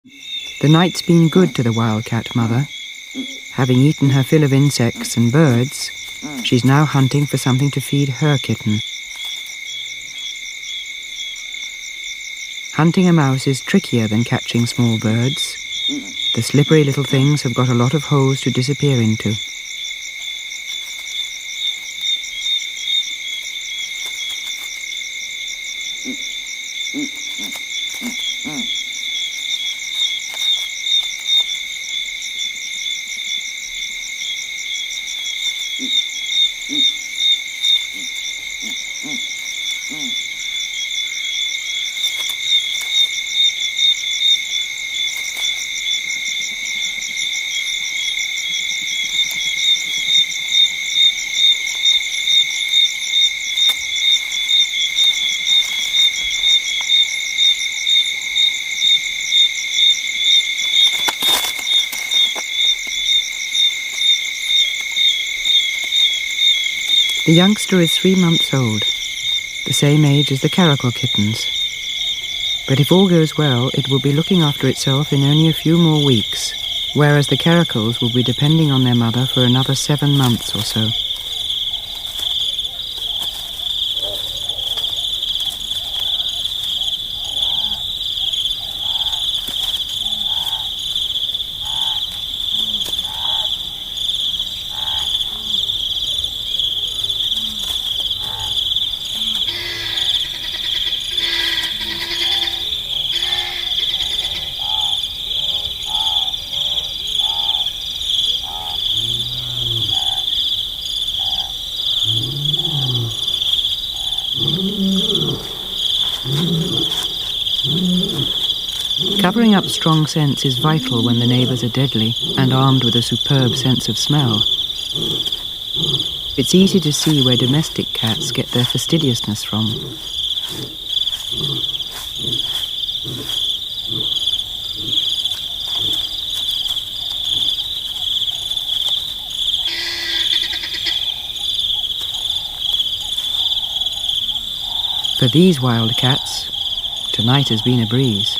The night's been good to the wildcat mother. Having eaten her fill of insects and birds, she's now hunting for something to feed her kitten. Hunting a mouse is trickier than catching small birds. The slippery little things have got a lot of holes to disappear into. The youngster is 3 months old, the same age as the caracal kittens. But if all goes well, it will be looking after itself in only a few more weeks, whereas the caracals will be depending on their mother for another 7 months or so. Covering up strong scents is vital when the neighbours are deadly and armed with a superb sense of smell. It's easy to see where domestic cats get their fastidiousness from. For these wild cats, tonight has been a breeze.